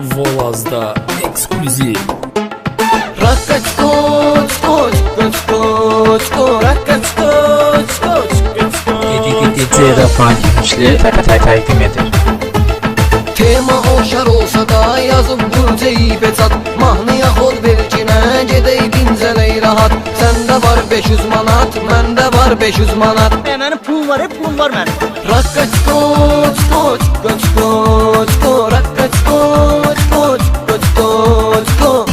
Volaz'da ekskluziv. Rakka çko çko çko çko çko Rakka çko çko çko çko DJ Rafan Gümüşlü takdim edir. Tema oşar olsa da yazıb bu ceybe çat Mahnıya xod verkinə gedey dincəley rahat Səndə var 500 manat, məndə var 500 manat Mənim pulum var, pulum var mənim. Rakka çko çko çko çko çko Rakka çko çko çko çko çko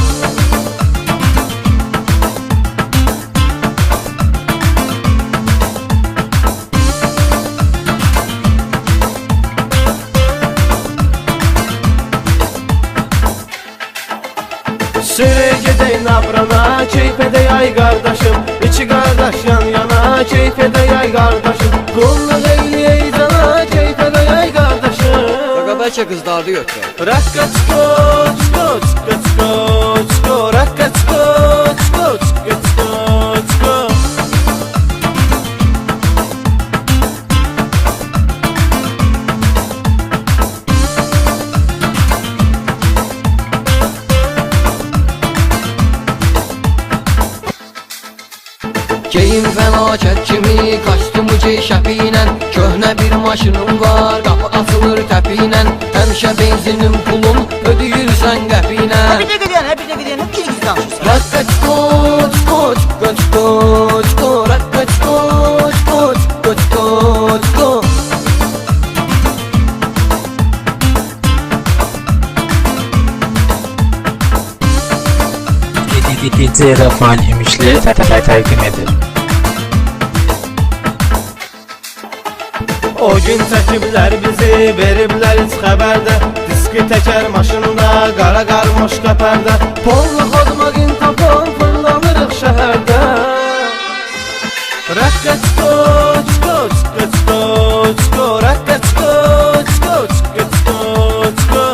Sürü gedey nabrana, keyf edey ay qardaşım İki qardaş yan yana, keyf edey ay qardaşım Qulluq eyləyey cana, keyf edey ay qardaşım Qaqa bəlkə qızlardı götürək Rakka çko, çko, çko, çko, çko Rakka çko, çko, çko, çko, çko Geyim fəlakət kimi, kostyumu ceyşəpi ilə Köhnə bir maşınım var, qapı açılır təpi ilə Həmişə benzinin pulun ödəyirsən qəpi ilə Bir də gedəyən, bir də gedəyən, bir də danışırsan. Rakka çko, çko, çko, çko, çko Rakka çko, çko, çko, çko, çko DJ Rafan Gümüşlü takdim edir. O gün çəkiblər bizi, veriblər heç xəbərdə Diski təkər maşında, qara qarmoş qəpərdə Pollu xodmagin tapon, fırlanırıq şəhərdə Rakka çko, çko, çko, çko, çko Rakka çko, çko, çko, çko, çko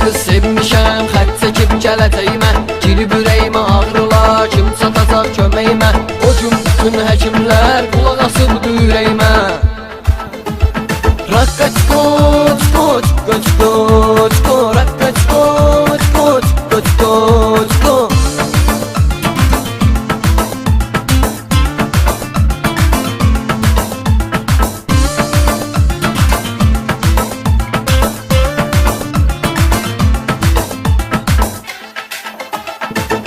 Qız sevmişəm, xət çəkib gələcəyimə Girib ürəyimə ağrılar, kim çatacaq köməyimə O gün bütün həkimlər qulaq asıbdı ürəyimə Rakka çko, çko, çko, çko, çko Rakka çko, çko, çko, çko, çko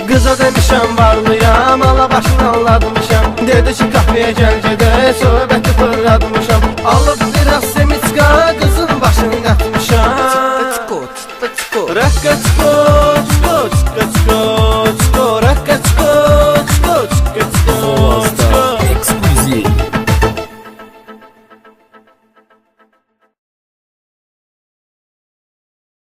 Qıza demişəm varlıyam, ala başını anlatmışam Dedi ki qapıya gəl gedə, söhbəti fırlatmışam Alıb biraz semiçka, qızın başını qatmışam Çıtı çko, çıtı çko Rakka çko,